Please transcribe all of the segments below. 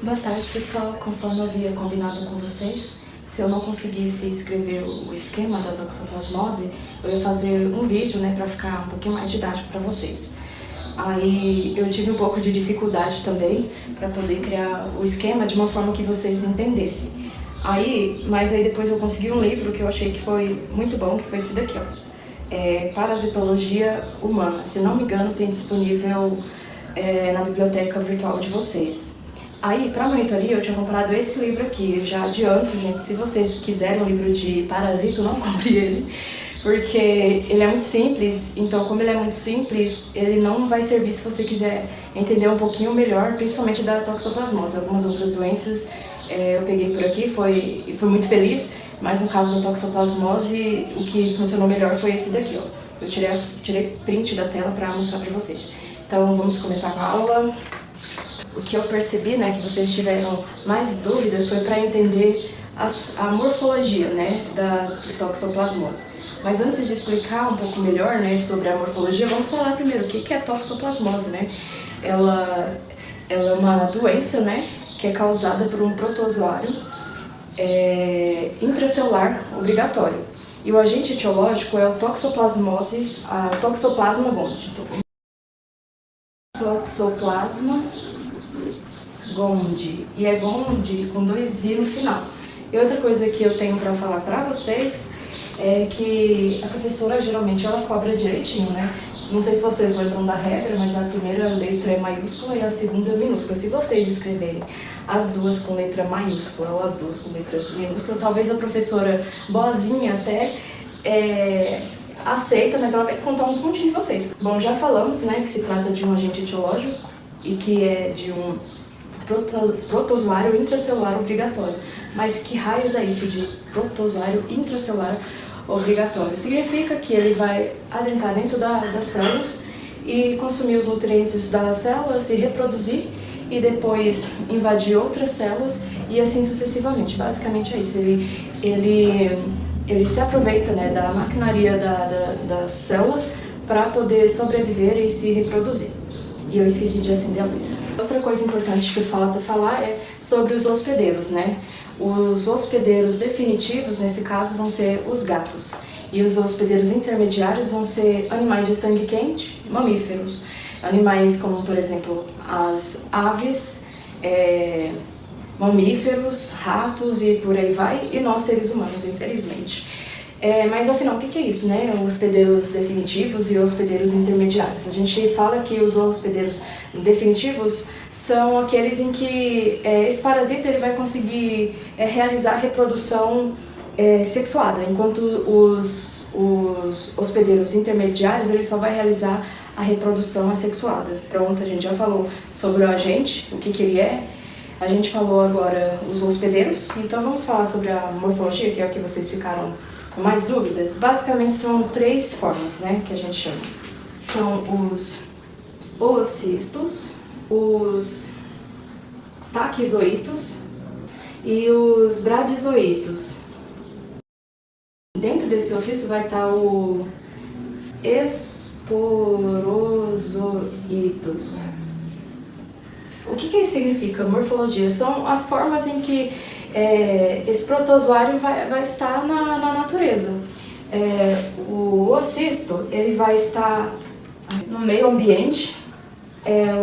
Boa tarde, pessoal. Conforme eu havia combinado com vocês, se eu não conseguisse escrever o esquema da toxoplasmose, eu ia fazer um vídeo, para ficar um pouquinho mais didático para vocês. Aí eu tive um pouco de dificuldade também para poder criar o esquema de uma forma que vocês entendessem. Mas aí depois eu consegui um livro que eu achei que foi muito bom, que foi esse daqui, Parasitologia Humana. Se não me engano, tem disponível na biblioteca virtual de vocês. Aí, para monitoria, eu tinha comprado esse livro aqui. Já adianto, gente, se vocês quiserem um livro de parasito, não compre ele, porque ele é muito simples. Então, como ele é muito simples, ele não vai servir se você quiser entender um pouquinho melhor, principalmente da toxoplasmose. Algumas outras doenças eu peguei por aqui, fui muito feliz, mas no caso da toxoplasmose, o que funcionou melhor foi esse daqui, Eu tirei print da tela para mostrar para vocês. Então, vamos começar a aula. O que eu percebi, que vocês tiveram mais dúvidas foi para entender a morfologia, da toxoplasmose. Mas antes de explicar um pouco melhor, sobre a morfologia, vamos falar primeiro o que é toxoplasmose, Ela é uma doença, que é causada por um protozoário intracelular obrigatório. E o agente etiológico é o Toxoplasma gondii. Toxoplasma gondii. E é gondii com 2 i no final. E outra coisa que eu tenho para falar para vocês é que a professora geralmente ela cobra direitinho, Não sei se vocês lembram da regra, mas a primeira letra é maiúscula e a segunda é minúscula. Se vocês escreverem as duas com letra maiúscula ou as duas com letra minúscula, talvez a professora boazinha até aceita, mas ela vai descontar uns pontinhos de vocês. Bom, já falamos, que se trata de um agente etiológico e que é de um protozoário intracelular obrigatório. Mas que raios é isso de protozoário intracelular obrigatório? Significa que ele vai adentrar dentro da célula e consumir os nutrientes da célula, se reproduzir e depois invadir outras células e assim sucessivamente. Basicamente é isso. Ele se aproveita da maquinaria da célula para poder sobreviver e se reproduzir. E eu esqueci de acender a luz. Outra coisa importante que falta falar é sobre os hospedeiros, Os hospedeiros definitivos, nesse caso, vão ser os gatos. E os hospedeiros intermediários vão ser animais de sangue quente, mamíferos. Animais como, por exemplo, as aves, mamíferos, ratos e por aí vai. E nós, seres humanos, infelizmente. Mas afinal, o que é isso, Hospedeiros definitivos e hospedeiros intermediários. A gente fala que os hospedeiros definitivos são aqueles em que esse parasita ele vai conseguir realizar a reprodução sexuada, enquanto os hospedeiros intermediários ele só vai realizar a reprodução assexuada. Pronto, a gente já falou sobre o agente, o que ele é. A gente falou agora os hospedeiros, então vamos falar sobre a morfologia, que é o que vocês ficaram com mais dúvidas. Basicamente são 3 formas, que a gente chama. São os oocistos, os taquizoítos e os bradizoítos. Dentro desse oocisto vai estar o esporozoítos. O que isso significa? Morfologia são as formas em que esse protozoário vai estar na natureza. O oocisto ele vai estar no meio ambiente.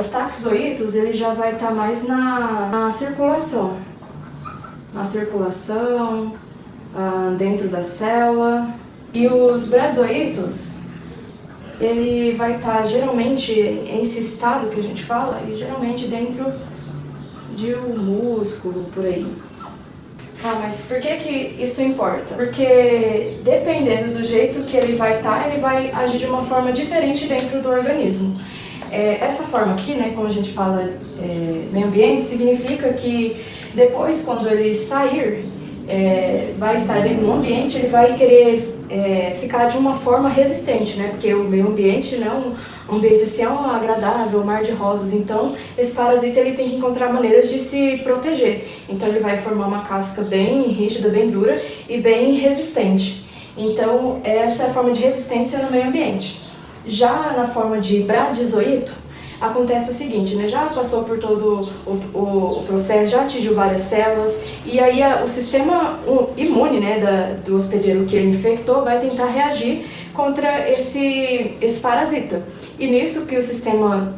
Os taquizoítos ele já vai estar mais na circulação. Dentro da célula. E os bradizoítos ele vai estar geralmente encistado, que a gente fala, e geralmente dentro de um músculo, por aí. Mas por que isso importa? Porque dependendo do jeito que ele vai estar, ele vai agir de uma forma diferente dentro do organismo. Essa forma aqui, como a gente fala meio ambiente, significa que depois, quando ele sair, vai estar dentro do ambiente, ele vai querer ficar de uma forma resistente, Porque o meio ambiente não é um ambiente assim, agradável, um mar de rosas. Então, esse parasita ele tem que encontrar maneiras de se proteger. Então, ele vai formar uma casca bem rígida, bem dura e bem resistente. Então, essa é a forma de resistência no meio ambiente. Já na forma de bradizoíto, acontece o seguinte, né? Já passou por todo o processo, já atingiu várias células, e aí o sistema imune, né, do hospedeiro que ele infectou vai tentar reagir contra esse parasita. E nisso que o sistema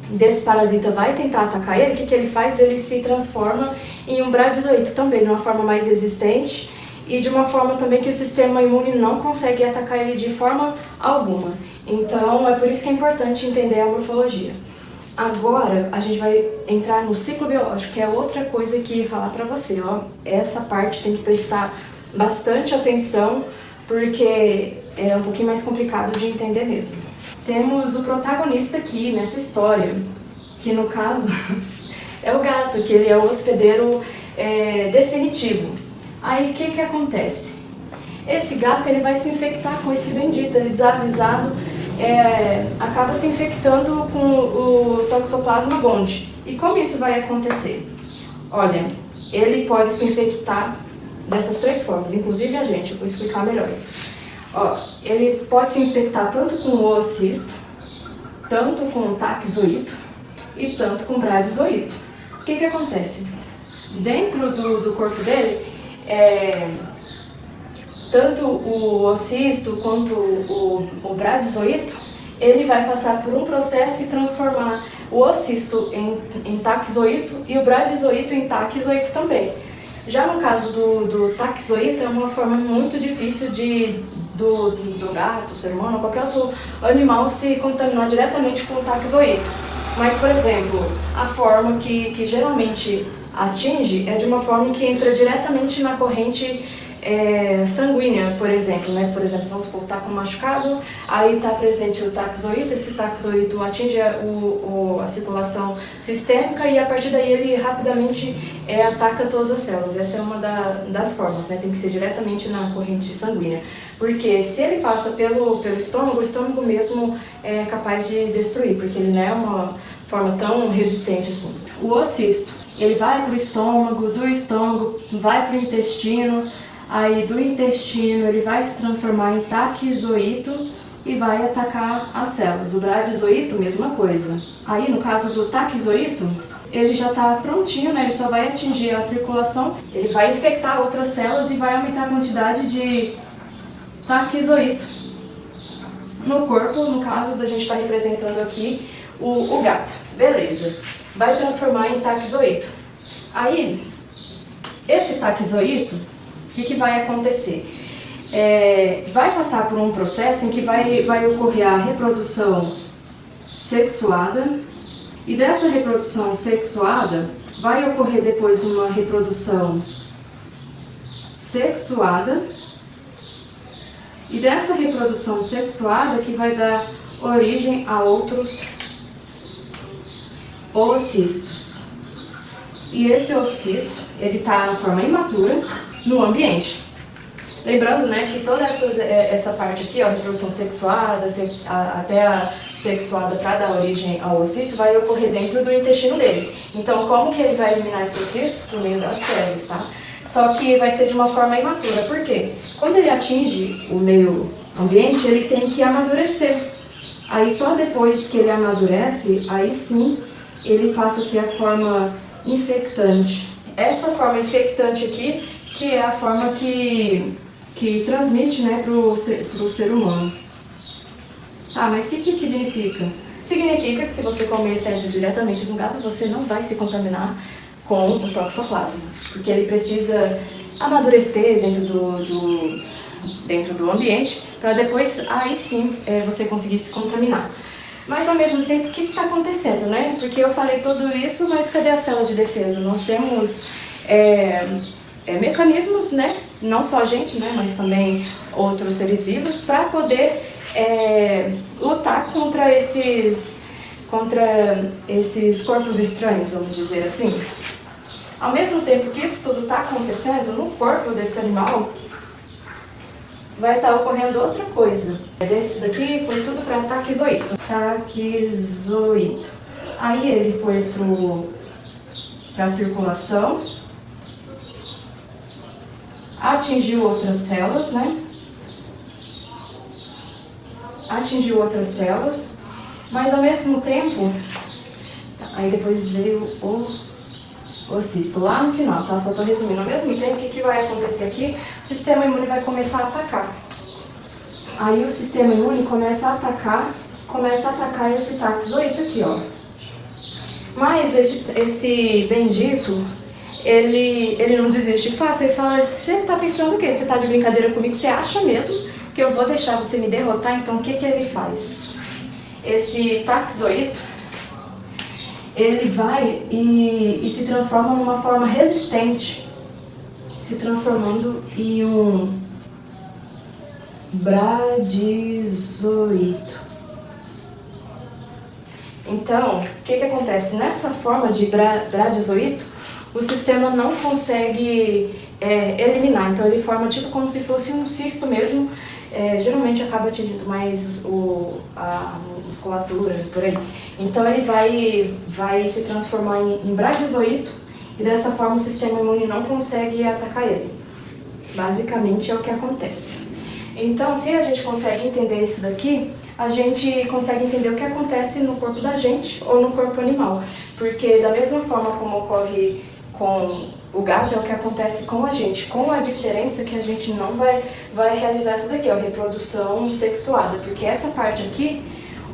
desse parasita vai tentar atacar ele, o que ele faz? Ele se transforma em um bradizoito também, de uma forma mais resistente e de uma forma também que o sistema imune não consegue atacar ele de forma alguma. Então é por isso que é importante entender a morfologia. Agora a gente vai entrar no ciclo biológico, que é outra coisa que falar pra você, ó. Essa parte tem que prestar bastante atenção, porque é um pouquinho mais complicado de entender mesmo. Temos o protagonista aqui nessa história, que no caso é o gato, que ele é o hospedeiro definitivo. Aí o que acontece? Esse gato ele vai se infectar com esse bendito, ele desavisado acaba se infectando com o Toxoplasma gondii. E como isso vai acontecer? Olha, ele pode se infectar dessas 3 formas, inclusive a gente, eu vou explicar melhor isso. Ó, ele pode se infectar tanto com o oocisto, tanto com o taquizoito e tanto com o bradizoito. O que acontece? Dentro do corpo dele, tanto o oocisto quanto o bradizoito, ele vai passar por um processo e transformar o oocisto em taquizoito e o bradizoito em taquizoito também. Já no caso do taquizoito, é uma forma muito difícil do gato, ser humano, qualquer outro animal se contaminar diretamente com o taquizoito. Mas, por exemplo, a forma que geralmente atinge é de uma forma que entra diretamente na corrente sanguínea, por exemplo, né? Por exemplo, vamos supor, tá com um machucado, aí está presente o taquizoito, esse taquizoito atinge a circulação sistêmica e a partir daí ele rapidamente ataca todas as células. Essa é uma das formas, né? Tem que ser diretamente na corrente sanguínea, porque se ele passa pelo estômago, o estômago mesmo é capaz de destruir, porque ele não é uma forma tão resistente assim. O oocisto, ele vai para o estômago, do estômago vai para o intestino, aí do intestino ele vai se transformar em taquizoito e vai atacar as células. O bradizoito, mesma coisa. Aí no caso do taquizoito, ele já está prontinho, né? Ele só vai atingir a circulação, ele vai infectar outras células e vai aumentar a quantidade de taquizoito no corpo. No caso da gente está representando aqui o gato. Beleza. Vai transformar em taquizoito. Aí, esse taquizoito, o que vai acontecer? Vai passar por um processo em que vai ocorrer a reprodução sexuada, e dessa reprodução sexuada vai ocorrer depois uma reprodução sexuada, e dessa reprodução sexuada que vai dar origem a outros oocistos. E esse oocisto, ele está na forma imatura no ambiente. Lembrando, né, que toda essa parte aqui, ó, reprodução sexuada, até a sexuada para dar origem ao oocisto, vai ocorrer dentro do intestino dele. Então, como que ele vai eliminar esse oocisto? Por meio das fezes, tá? Só que vai ser de uma forma imatura. Por quê? Quando ele atinge o meio ambiente, ele tem que amadurecer. Aí só depois que ele amadurece, aí sim ele passa a ser a forma infectante. Essa forma infectante aqui, que é a forma que transmite, né, pro ser humano. Ah, mas o que significa? Significa que se você comer fezes diretamente do gato, você não vai se contaminar com o toxoplasma, porque ele precisa amadurecer dentro do ambiente para depois, aí sim, você conseguir se contaminar. Mas ao mesmo tempo, o que está acontecendo, né? Porque eu falei tudo isso, mas cadê as células de defesa? Nós temos mecanismos, né? Não só a gente, né? Mas também outros seres vivos, para poder lutar contra esses corpos estranhos, vamos dizer assim. Ao mesmo tempo que isso tudo está acontecendo no corpo desse animal, vai estar ocorrendo outra coisa. Desse daqui foi tudo para taquizoito. Taquizoito. Aí ele foi para a circulação, atingiu outras células, né? Atingiu outras células, mas ao mesmo tempo aí depois veio o cisto, lá no final, tá? Só tô resumindo. Ao mesmo tempo, o que vai acontecer aqui? O sistema imune vai começar a atacar. Aí o sistema imune começa a atacar esse taxoito aqui, ó. Mas esse bendito, ele não desiste fácil, ele fala, você tá pensando o quê? Você tá de brincadeira comigo? Você acha mesmo que eu vou deixar você me derrotar? Então o que ele faz? Esse taxoito, ele vai e se transforma numa forma resistente, se transformando em um bradizoito. Então, o que acontece? Nessa forma de bradizoito, o sistema não consegue eliminar, então ele forma tipo como se fosse um cisto mesmo, geralmente acaba atingindo mais a musculatura, por aí. Então ele vai se transformar em bradizoito e dessa forma o sistema imune não consegue atacar ele. Basicamente é o que acontece. Então, se a gente consegue entender isso daqui, a gente consegue entender o que acontece no corpo da gente ou no corpo animal. Porque da mesma forma como ocorre com o gato, é o que acontece com a gente, com a diferença que a gente não vai realizar isso daqui, ó, reprodução sexuada. Porque essa parte aqui,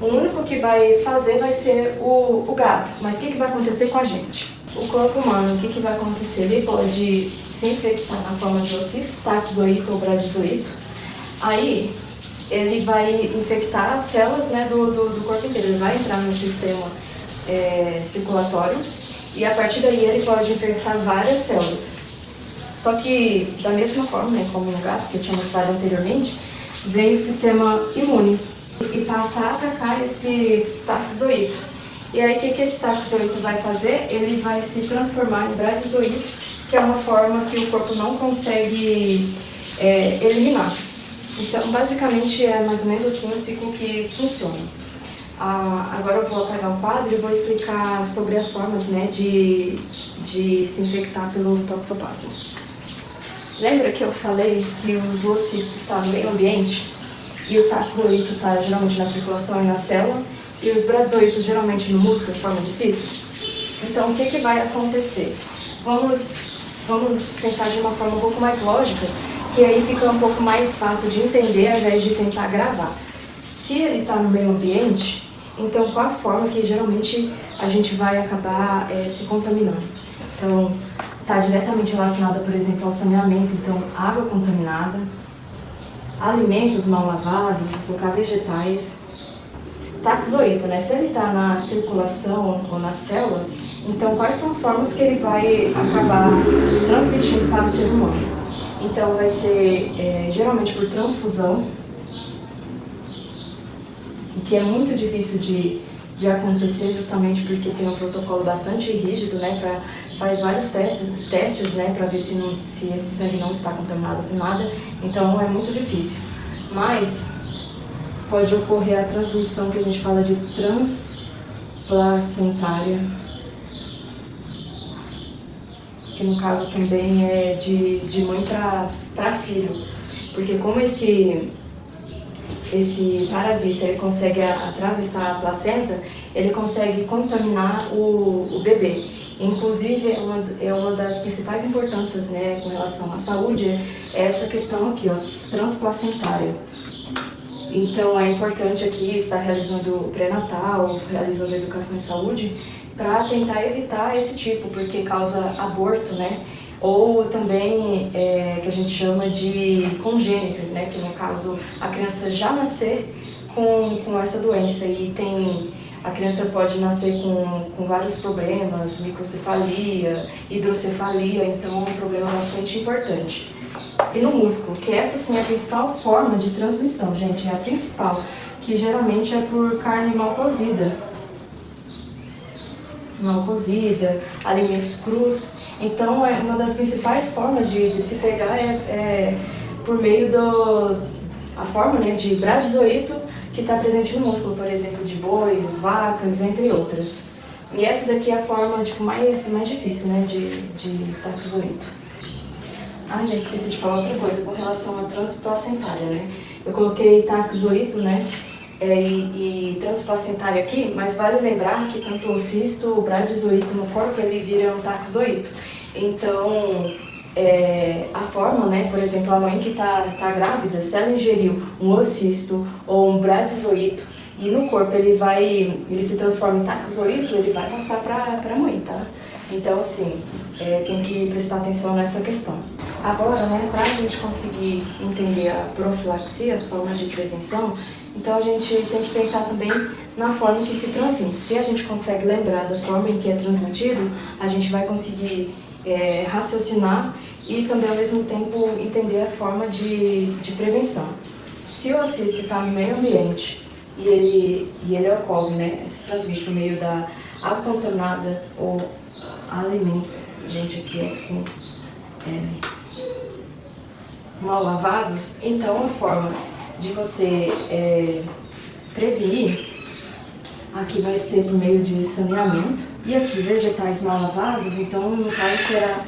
o único que vai fazer vai ser o gato. Mas o que vai acontecer com a gente? O corpo humano, o que vai acontecer? Ele pode se infectar na forma de oocisto, taxoito ou bradizoito. Aí ele vai infectar as células, né, do corpo inteiro, ele vai entrar no sistema circulatório e a partir daí ele pode infectar várias células. Só que da mesma forma, né, como no gato, que eu tinha mostrado anteriormente, vem o sistema imune e passa a atacar esse taxoito. E aí o que esse taxoito vai fazer? Ele vai se transformar em bradizoito, que é uma forma que o corpo não consegue eliminar. Então, basicamente, é mais ou menos assim o ciclo que funciona. Agora eu vou apagar o quadro e vou explicar sobre as formas, né, de se infectar pelo toxoplasma. Lembra que eu falei que o oocisto está no meio ambiente e o taxoito está geralmente na circulação e na célula e os bradizoitos geralmente no músculo em forma de cisto? Então, o que vai acontecer? Vamos pensar de uma forma um pouco mais lógica, que aí fica um pouco mais fácil de entender ao invés de tentar gravar. Se ele está no meio ambiente, então qual a forma que geralmente a gente vai acabar se contaminando? Então, está diretamente relacionada, por exemplo, ao saneamento, então água contaminada, alimentos mal lavados, colocar vegetais, taxoito, né? Se ele está na circulação ou na célula, então quais são as formas que ele vai acabar transmitindo para o ser humano? Então vai ser geralmente por transfusão, o que é muito difícil de acontecer justamente porque tem um protocolo bastante rígido, né, faz vários testes, né, para ver se esse sangue não está contaminado com nada, então é muito difícil. Mas pode ocorrer a transmissão que a gente fala de transplacentária, que no caso também é de mãe para filho, porque como esse parasita ele consegue atravessar a placenta, ele consegue contaminar o bebê. Inclusive, é uma das principais importâncias, né, com relação à saúde, é essa questão aqui, ó, transplacentária. Então, é importante aqui estar realizando o pré-natal, realizando a educação em saúde, para tentar evitar esse tipo, porque causa aborto, né? Ou também que a gente chama de congênito, né? Que no caso a criança já nascer com essa doença e a criança pode nascer com vários problemas, microcefalia, hidrocefalia, então é um problema bastante importante. E no músculo, que essa sim é a principal forma de transmissão, gente, é a principal, que geralmente é por carne mal cozida, alimentos crus. Então, uma das principais formas de se pegar é por meio a forma, né, de bradizoito que está presente no músculo, por exemplo, de bois, vacas, entre outras. E essa daqui é a forma mais difícil, né, de taxoito. Gente, esqueci de falar outra coisa com relação à transplacentária, né? Eu coloquei taxoito, né, e transplacentário aqui, mas vale lembrar que tanto o cisto, o bradizoito no corpo, ele vira um taxoito. Então, a forma, né, por exemplo, a mãe que tá grávida, se ela ingeriu um ocisto ou um bradizoito e no corpo ele se transforma em taxoito, ele vai passar para a mãe, tá? Então, assim, tem que prestar atenção nessa questão. Agora, né, para a gente conseguir entender a profilaxia, as formas de prevenção, então a gente tem que pensar também na forma em que se transmite. Se a gente consegue lembrar da forma em que é transmitido, a gente vai conseguir raciocinar e também ao mesmo tempo entender a forma de prevenção. Se o cisto está no meio ambiente e ele ocorre, né, se transmite por meio da água contaminada ou alimentos, gente, aqui é com mal lavados, então a forma de você prevenir aqui vai ser por meio de saneamento e aqui vegetais mal lavados, então no caso será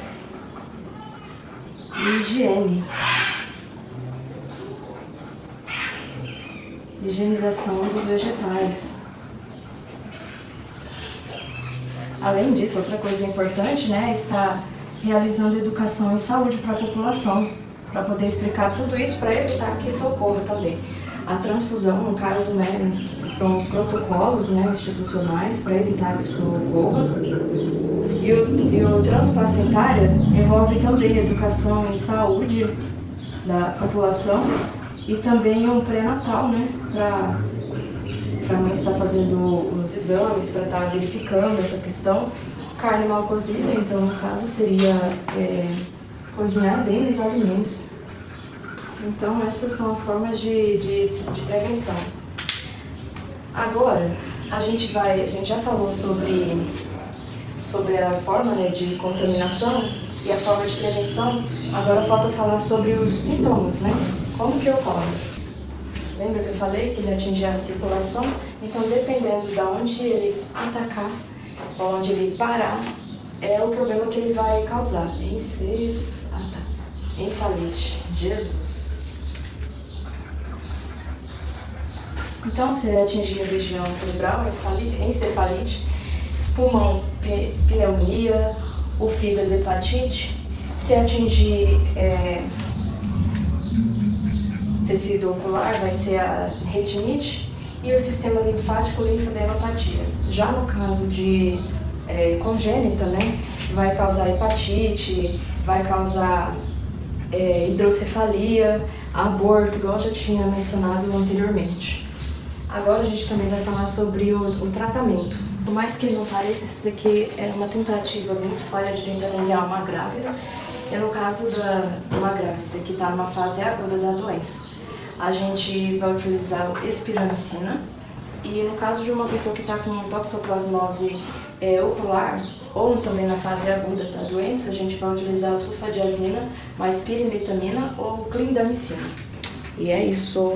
higiene, higienização dos vegetais. Além disso, outra coisa importante, né, está realizando educação em saúde para a população, para poder explicar tudo isso para evitar que isso ocorra também. A transfusão, no caso, né, são os protocolos, né, institucionais para evitar que isso ocorra. E o transplacentário envolve também educação em saúde da população e também um pré-natal, né, para a mãe estar fazendo os exames, para estar verificando essa questão. Carne mal cozida, então no caso seria cozinhar bem os alimentos. Então essas são as formas de prevenção. Agora, a gente já falou sobre a forma, né, de contaminação e a forma de prevenção. Agora falta falar sobre os sintomas, né? Como que ocorre? Lembra que eu falei que ele atinge a circulação? Então, dependendo de onde ele atacar, onde ele parar, é o problema que ele vai causar. Encefalite. Jesus. Então, se ele atingir a região cerebral, encefalite, pulmão, pneumonia, o fígado, hepatite. Se atingir tecido ocular, vai ser a retinite, e o sistema linfático, linfadenopatía. Já no caso de congênita, né, vai causar hepatite, vai causar hidrocefalia, aborto, igual eu já tinha mencionado anteriormente. Agora a gente também vai falar sobre o tratamento. Por mais que não pareça, isso daqui é uma tentativa muito falha de tentar desenhar uma grávida. E no caso de uma grávida que está numa fase aguda da doença, a gente vai utilizar espiramicina. E no caso de uma pessoa que está com toxoplasmose ocular, ou também na fase aguda da doença, a gente vai utilizar o sulfadiazina, mais pirimetamina ou clindamicina. E é isso.